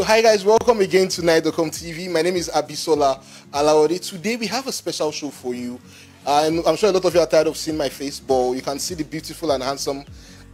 So hi guys, welcome again to Night.com TV. My name is Abisola Alawode. Today we have a special show for you. And I'm sure a lot of you are tired of seeing my face, but you can see the beautiful and handsome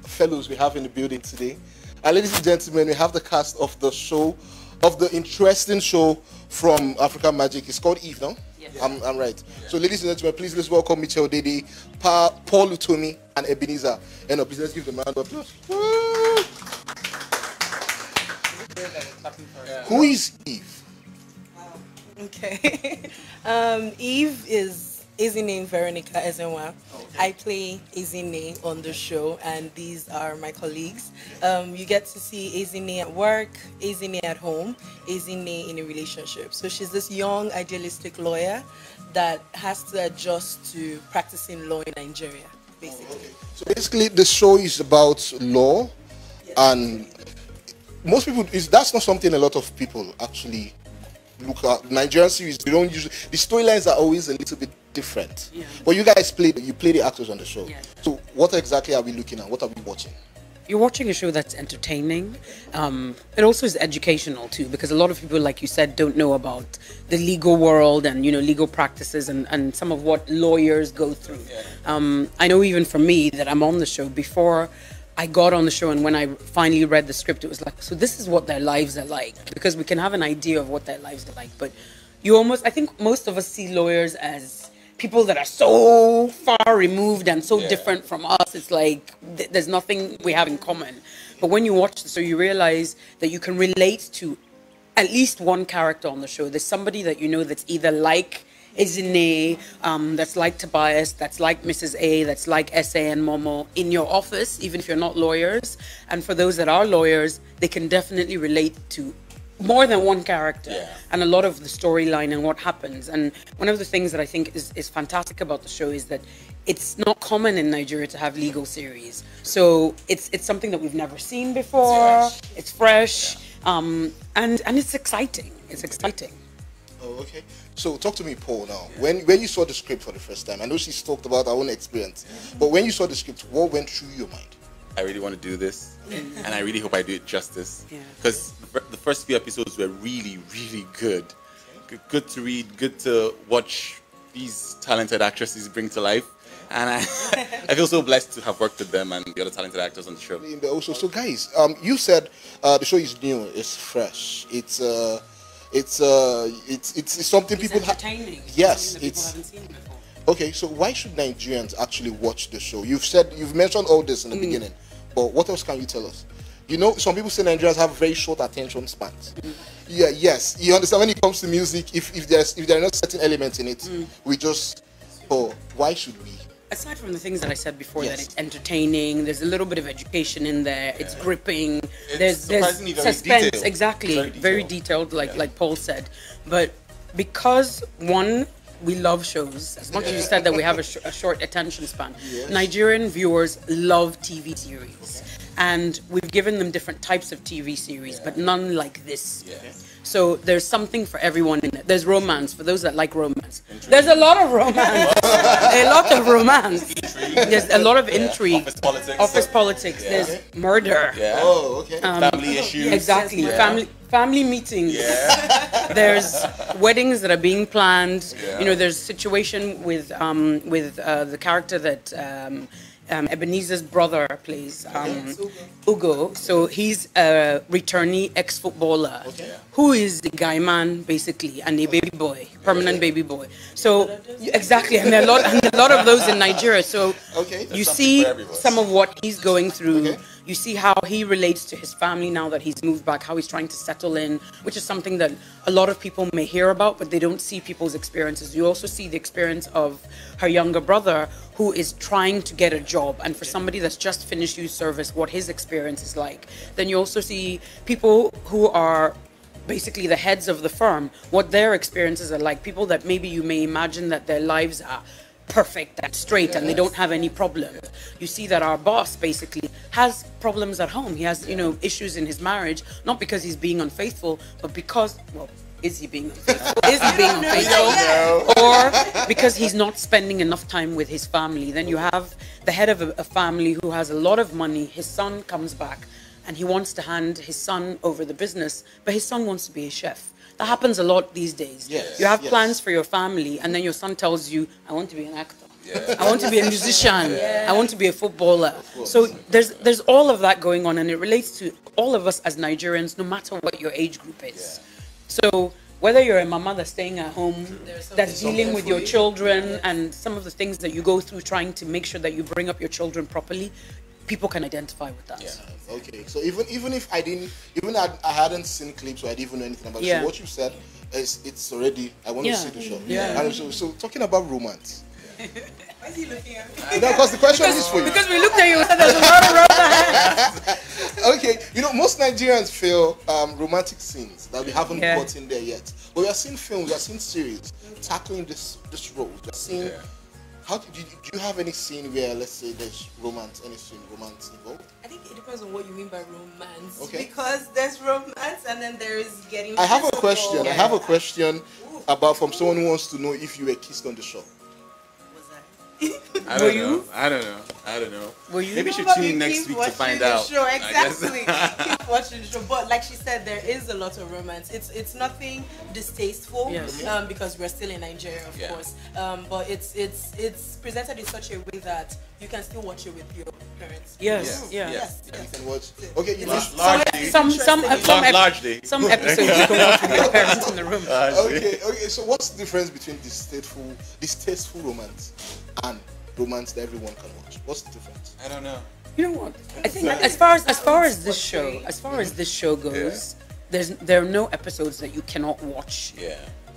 fellows we have in the building today. And ladies and gentlemen, we have the cast of the show, of the interesting show from African Magic. It's called E.V.E, no? Yes. I'm right. Yeah. So ladies and gentlemen, please let's welcome Dede, Paul Utomi and Ebenezer Eno. Please let's give them a round of applause. Woo! Who is Eve? Okay. Eve is easy name Veronica Ezenwa. Okay. I play Ezine on the show, and these are my colleagues. You get to see Ezine at work, Ezine at home, Ezine in a relationship. So she's this young, idealistic lawyer that has to adjust to practicing law in Nigeria, basically. Oh, okay. So basically, the show is about law, yes. And most people, that's not something a lot of people actually look at. Nigerian series, we don't usually, the storylines are always a little bit different. Yeah. But you guys play the actors on the show. Yeah. So what exactly are we looking at? What are we watching? You're watching a show that's entertaining. It also is educational too, because a lot of people, like you said, don't know about the legal world and legal practices and some of what lawyers go through. Yeah. I know even for me that I'm on the show before I got on the show, and when I finally read the script, it was like, so this is what their lives are like, because we can have an idea of what their lives are like, but I think most of us see lawyers as people that are so far removed and so different from us. It's like there's nothing we have in common. But when you watch the show, you realize that you can relate to at least one character on the show. There's somebody that that's either like Ezine, that's like Tobias, that's like Mrs. A, that's like S.A. and Momo in your office, even if you're not lawyers. And for those that are lawyers, they can definitely relate to more than one character and a lot of the storyline and what happens. And one of the things that I think is fantastic about the show is that it's not common in Nigeria to have legal series. So it's something that we've never seen before. It's fresh, and it's exciting. It's exciting. Oh, okay. So talk to me, Paul, now. When you saw the script for the first time, I know she's talked about her own experience, but when you saw the script, what went through your mind? I really want to do this, and I really hope I do it justice. Because the first few episodes were really, really good. Good to read, good to watch these talented actresses bring to life. And I feel so blessed to have worked with them and the other talented actors on the show. Also, so guys, you said the show is new, it's fresh, it's something people entertaining. Yes, something that people haven't seen before. Okay, so why should Nigerians actually watch the show? You've mentioned all this in the beginning, but what else can you tell us? Some people say Nigerians have very short attention spans. Yeah, yes, you understand when it comes to music, if there are not certain elements in it, we just. Oh, why should we? Aside from the things that I said before, that it's entertaining, there's a little bit of education in there, it's gripping, there's suspense, detailed. Exactly, very detailed, like Paul said. But because, one, we love shows, as much as you said that we have a short attention span, Nigerian viewers love TV series. And we've given them different types of TV series, but none like this. So there's something for everyone in it. There's romance, for those that like romance. Intrigue. There's a lot of romance. A lot of romance. There's a lot of intrigue. Office politics. There's murder. Oh, okay. Family issues. Exactly. Family meetings. There's weddings that are being planned. There's a situation with the character that Ebenezer's brother plays, Ugo. So he's a returnee ex-footballer who is the guy man, basically, and a baby boy, permanent baby boy. So exactly, and there are a lot of those in Nigeria. So you see some of what he's going through. You see how he relates to his family now that he's moved back, how he's trying to settle in, which is something that a lot of people may hear about, but they don't see people's experiences. You also see the experience of her younger brother who is trying to get a job. And for somebody that's just finished youth service, what his experience is like. Then you also see people who are basically the heads of the firm, what their experiences are like. People that maybe you may imagine that their lives are perfect and straight and they don't have any problems. You see that our boss basically has problems at home. He has, issues in his marriage, not because he's being unfaithful, but because, is he being unfaithful? Is he being unfaithful? Or because he's not spending enough time with his family. Then you have the head of a family who has a lot of money. His son comes back and he wants to hand his son over the business, but his son wants to be a chef. That happens a lot these days. Yes, you have yes. plans for your family, and then your son tells you, I want to be an actor. I want to be a musician. I want to be a footballer. So there's all of that going on, and it relates to all of us as Nigerians, no matter what your age group is. So whether you're a mama that's staying at home, that's dealing with your children, and some of the things that you go through trying to make sure that you bring up your children properly, people can identify with that. Yeah. Okay. So even if I didn't, I hadn't seen clips or I didn't even know anything about it. So what you said is it's already. I want to see the show. Yeah. And so talking about romance. Why is he looking at me? No, because the question is for you. Because we looked at you and said there's a lot of romance. Okay, most Nigerians feel romantic scenes that we haven't gotten there yet. But we are seeing films, we are seeing series tackling this role. We are seeing. How do you have any scene where, let's say, there's romance involved? I think it depends on what you mean by romance. Okay. Because there's romance and then there is getting. I have a question. physical. I have a question from someone who wants to know if you were kissed on the show. I don't know. Were you? Maybe you should tune in next week to find out. Sure, exactly. Keep watching the show. But like she said, there is a lot of romance. It's nothing distasteful because we're still in Nigeria, of course. But it's presented in such a way that you can still watch it with your parents. Yes. You can watch. Okay, Largely. Some episodes you can watch with your parents in the room. Okay. So what's the difference between distasteful romance and romance that everyone can watch? What's the difference? I don't know. You know what? I think as far as this show goes, there are no episodes that you cannot watch.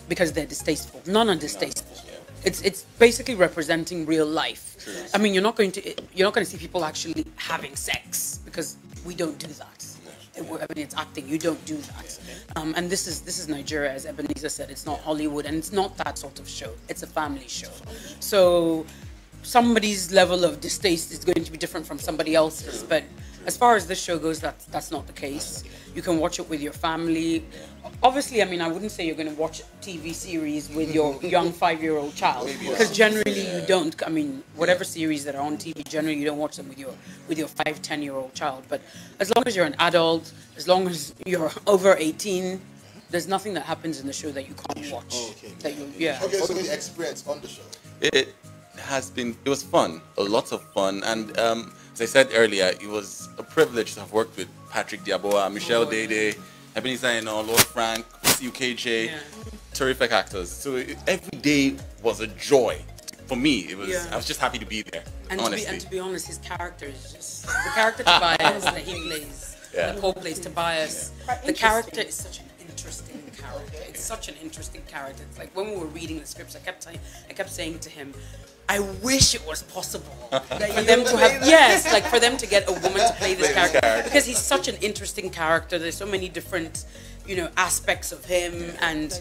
Because they're distasteful. None are distasteful. It's basically representing real life. True. I mean, you're not going to see people actually having sex because we don't do that. I mean, it's acting. You don't do that. And this is Nigeria, as Ebenezer said. It's not Hollywood, and it's not that sort of show. It's a family show. So somebody's level of distaste is going to be different from somebody else's. But as far as this show goes, that's not the case. You can watch it with your family. Obviously, I mean, I wouldn't say you're going to watch a TV series with your young 5-year-old child, because generally you don't. I mean, whatever series that are on TV, generally you don't watch them with your 5-10-year-old child. But as long as you're an adult, as long as you're over 18, there's nothing that happens in the show that you can't watch. Okay, so the experience on the show. It was fun, a lot of fun, and as I said earlier, it was a privilege to have worked with Patrick Diaboa, Michelle Dede, Ebenezer Eno, Lord Frank, CUKJ, terrific actors. So every day was a joy. For me, it was. I was just happy to be there. And honestly. to be honest, his character is just the character Tobias that he plays. That Paul plays Tobias. The character is such an interesting character. It's such an interesting character. It's like when we were reading the scripts, I kept saying to him, I wish it was possible for them to have for them to get a woman to play this character, because he's such an interesting character. There's so many different aspects of him, and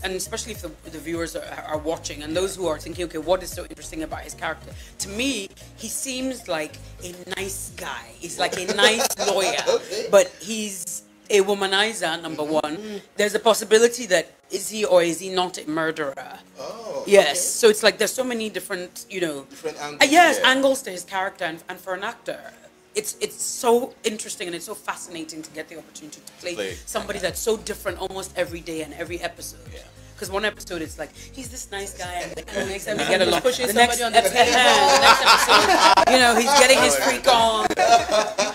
especially if the viewers are watching, and those who are thinking, okay, what is so interesting about his character? To me, he seems like a nice guy. He's like a nice lawyer, but he's a womanizer, number one. There's a possibility that is he or is he not a murderer? Yes. So it's like there's so many different, different angles. Angles to his character, and for an actor, it's so interesting and it's so fascinating to get the opportunity to play somebody that's so different almost every day and every episode. Because one episode it's like he's this nice guy, and the next time we get along, the next episode, he's getting his freak on.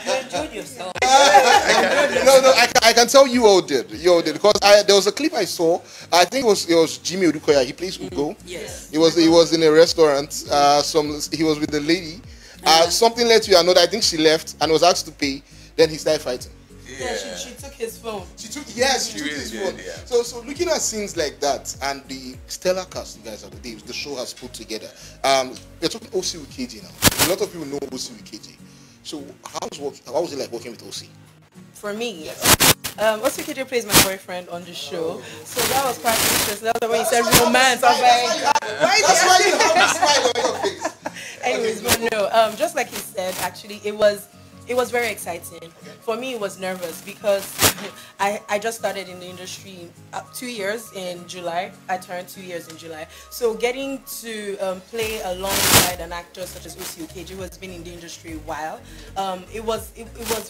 You enjoyed yourself. No, I can tell you all did. Because there was a clip I saw. I think it was Jimmy Odukoya. He plays Ugo. Yes. He was in a restaurant. He was with the lady. Something led to another. I think she left and was asked to pay. Then he started fighting. She took his phone. She took his phone. Yeah. So looking at scenes like that and the stellar cast you guys the show has put together. We're talking OC with KJ now. A lot of people know OC with KJ. So how was it like working with OC? For me, OC KJ plays my boyfriend on the show. So that was quite interesting. That's when he said romance. I was like, that's why you have a smile on your face. Anyways, but no, just like he said, actually, it was It was very exciting. For me, it was nervous because I just started in the industry 2 years in July. I turned 2 years in July. So getting to play alongside an actor such as Osi who has been in the industry a while, it was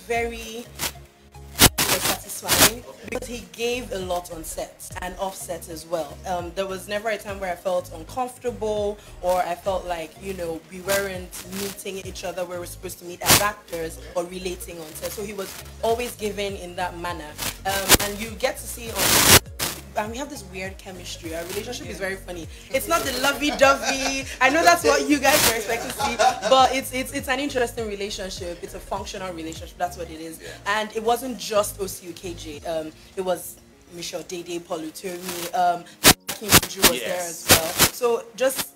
very satisfying because he gave a lot on set and off set as well. There was never a time where I felt uncomfortable or I felt like, you know, we weren't meeting each other where we're supposed to meet as actors or relating on set. So he was always giving in that manner. And you get to see and we have this weird chemistry. Our relationship is very funny. It's not the lovey-dovey. I know that's what you guys are expecting to see, but it's an interesting relationship. It's a functional relationship. That's what it is. Yeah. And it wasn't just OCUKJ. It was Michelle Dede, Paul Utomi, Kim was there as well. So just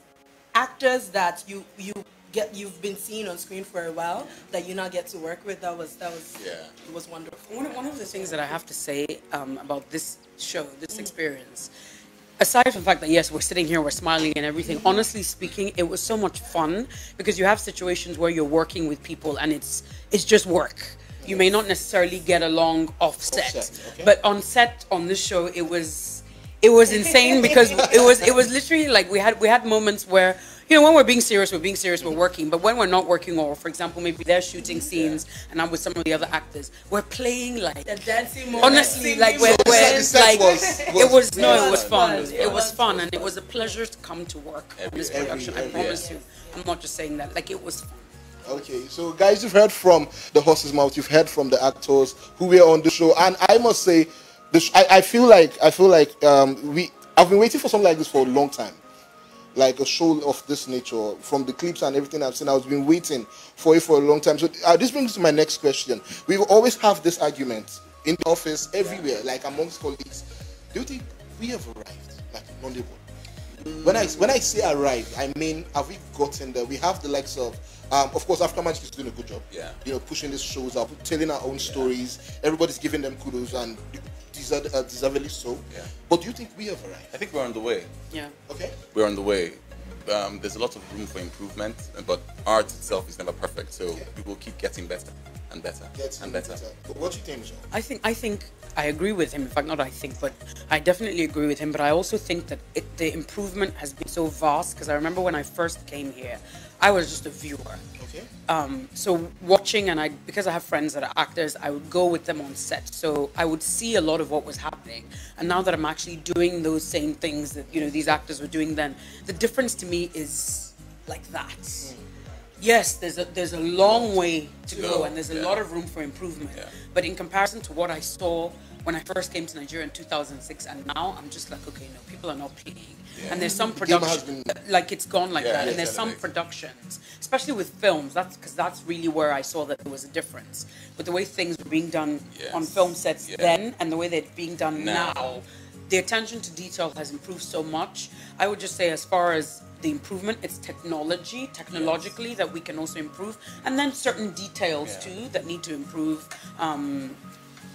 actors that you've been seeing on screen for a while that you now get to work with. That was it was wonderful. One of the things that I have to say about this show, this experience, aside from the fact that yes, we're sitting here, we're smiling and everything, honestly speaking, it was so much fun because you have situations where you're working with people and it's just work. You may not necessarily get along off set, but on set on this show it was insane because it was literally like we had moments where, you know, when we're being serious, we're working. But when we're not working, or for example, maybe they're shooting scenes and I'm with some of the other actors, we're playing like the dancing moment. Honestly, like it was fun. It was fun, and it was a pleasure to come to work on this production. I promise you. I'm not just saying that. Like, it was fun. Okay, so guys, you've heard from the horse's mouth. You've heard from the actors who were on the show, and I must say, I feel like I've been waiting for something like this for a long time. Like a show of this nature, from the clips and everything I've seen, I've been waiting for it for a long time. So this brings me to my next question. We will always have this argument in the office, everywhere, like amongst colleagues. Do you think we have arrived, like Nollywood? When I say arrived, I mean, have we gotten there? We have the likes of course, African Magic is doing a good job. Yeah. You know, pushing these shows out, telling our own stories. Everybody's giving them kudos and deservedly so. Yeah. But do you think we have arrived? I think we're on the way. Yeah. Okay. We're on the way. There's a lot of room for improvement, but art itself is never perfect, so we will keep getting better and better and better. But what do you think, Michelle? I think I agree with him. In fact, not I think, but I definitely agree with him. But I also think that the improvement has been so vast, because I remember when I first came here, I was just a viewer. Okay. So watching, and because I have friends that are actors, I would go with them on set. So I would see a lot of what was happening. And now that I'm actually doing those same things that, you know, these actors were doing then, the difference to me is like that. Yes, there's a long way to go, and there's a lot of room for improvement. Yeah. But in comparison to what I saw when I first came to Nigeria in 2006, and now I'm just like, okay, no, people are not playing. Yeah. And there's some production, like it's gone like that. And there's some productions, especially with films, because that's really where I saw that there was a difference. With the way things were being done on film sets then and the way they're being done now, the attention to detail has improved so much. I would just say, as far as the improvement, it's technologically that we can also improve, and then certain details too that need to improve.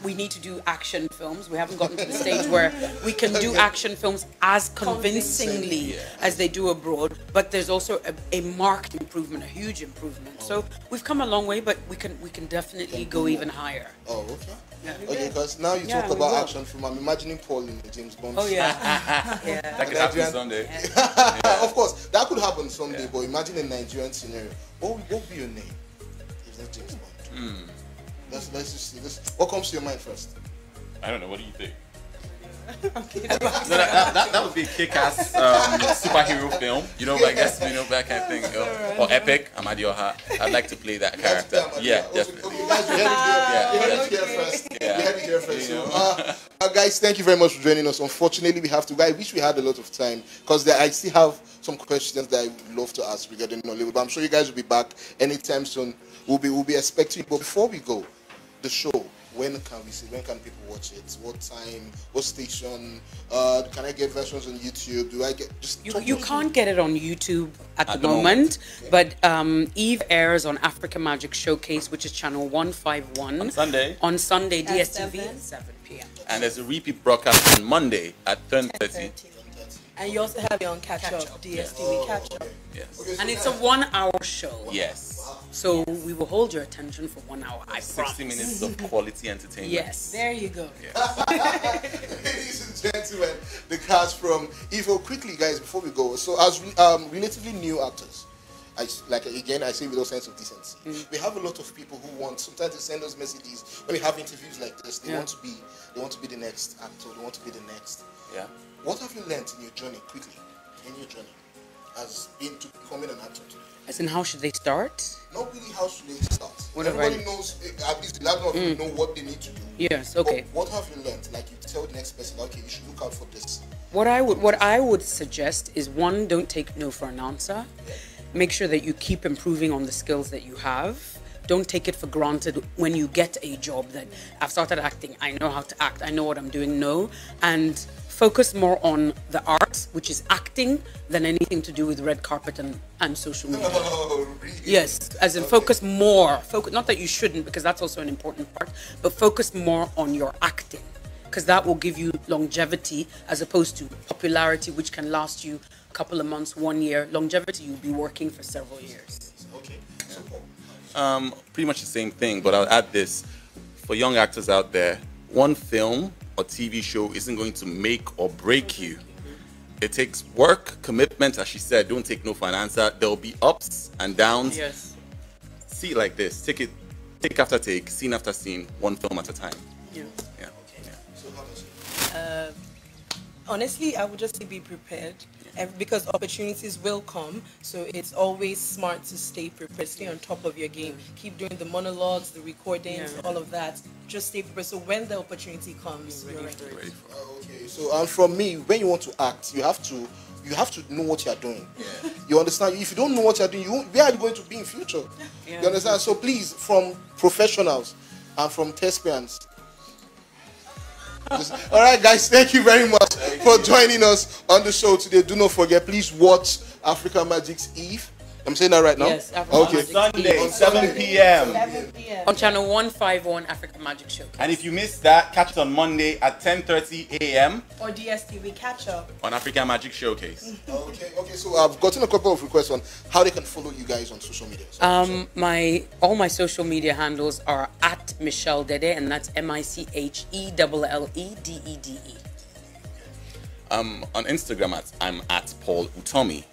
We need to do action films. We haven't gotten to the stage where we can do action films as convincingly as they do abroad, but there's also a marked improvement, a huge improvement. So we've come a long way, but we can definitely go even higher. Oh, okay. Yeah. Okay, because now you talk about action film. I'm imagining Paul in the James Bond. Oh yeah. That could happen someday. Of course, that could happen someday. But imagine a Nigerian scenario. What would be your name if not James Bond? Let's just see this. What comes to your mind first? I don't know. What do you think? that would be a kick-ass superhero film. You know, I guess, you know, that kind of thing. Or epic. Amadioha. I'd like to play that character. Yeah, definitely. Okay, guys, we had it here first. We had it here first. So, guys, thank you very much for joining us. Unfortunately, we have to go. I wish we had a lot of time, because I still have some questions that I would love to ask regarding Nollywood. But I'm sure you guys will be back anytime soon. We'll be expecting. But before we go, the show, when can we see? When can people watch it? What time? What station? Can I get versions on YouTube? Do I get just? You can't get it on YouTube at the moment, but E.V.E airs on Africa Magic Showcase, which is channel 151 on Sunday DSTV 7 p.m. And there's a repeat broadcast on Monday at 10:30. And you also have your own catch-up, DSTV catch-up. Yes. Okay, so and it's a 1 hour show. Yes. So we will hold your attention for 1 hour. I 60 promise. minutes of quality entertainment. Yes. There you go. Ladies and gentlemen, the cast from E.V.E. Quickly, guys, before we go. So, as relatively new actors, I say with all sense of decency, we have a lot of people who want. Sometimes they send us messages when we have interviews like this. They want to be the next actor. They want to be the next. Yeah. What have you learned in your journey? Quickly, in your journey, as being to becoming an actor today? As in, how should they start? Not really how should they start. Whatever. Everybody knows, at least a lot of people know what they need to do. Yes, okay. What have you learned? Like you tell the next person, okay, you should look out for this. What I would suggest is, one, don't take no for an answer. Make sure that you keep improving on the skills that you have. Don't take it for granted when you get a job that I've started acting, I know how to act, I know what I'm doing. No. And focus more on the art, which is acting, than anything to do with red carpet and social media. Oh, really? Yes, as in focus more. Not that you shouldn't, because that's also an important part, but focus more on your acting, because that will give you longevity as opposed to popularity, which can last you a couple of months, 1 year. Longevity, you'll be working for several years. Okay. Pretty much the same thing, but I'll add this. For young actors out there, one film or TV show isn't going to make or break you. It takes work, commitment, as she said. Don't take no for an answer. There'll be ups and downs. Yes. See it like this. Take it take after take, scene after scene, one film at a time. Yeah. Yeah. So how does it? Honestly, I would just say be prepared, because opportunities will come. So it's always smart to stay prepared, stay on top of your game. Keep doing the monologues, the recordings, all of that. Just stay prepared. So when the opportunity comes, you're ready. Okay. So from me, when you want to act, you have to know what you're doing. Yeah. You understand? If you don't know what you're doing, where are you going to be in future? Yeah. You understand? So please, from professionals and from thespians. All right, guys, thank you very much for joining us on the show today. Do not forget, please watch Africa Magic's Eve. I'm saying that right now? Yes, Africa okay. Magic Sunday, 7 p.m. 7 p.m. on channel 151 Africa Magic Show. And if you missed that, catch it on Monday at 10:30 a.m. Or DSTV catch up on Africa Magic Showcase. Okay. So I've gotten a couple of requests on how they can follow you guys on social media. All my social media handles are at Michelle Dede, and that's MICHELLEDEDE. On Instagram, I'm at Paul Utomi.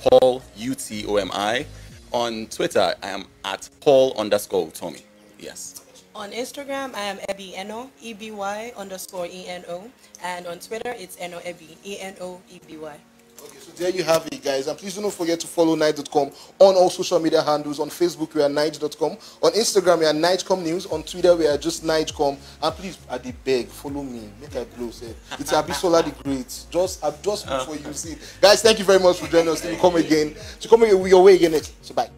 Paul UTOMI. On Twitter, I am at Paul_Utomi. Yes. On Instagram, I am E.V.E. Eno, EBY_ENO. And on Twitter, it's Eno E.V.E. ENOEBY. Okay, so there you have it, guys. And please do not forget to follow Night.com on all social media handles. On Facebook, we are Night.com. On Instagram, we are Nightcom News. On Twitter, we are just Nightcom. And please, at the beg, follow me. Make a blow, say. It's Abisola the Great. Just look for you. See, guys, thank you very much for joining us. Till we come again. To come your way again next. So bye.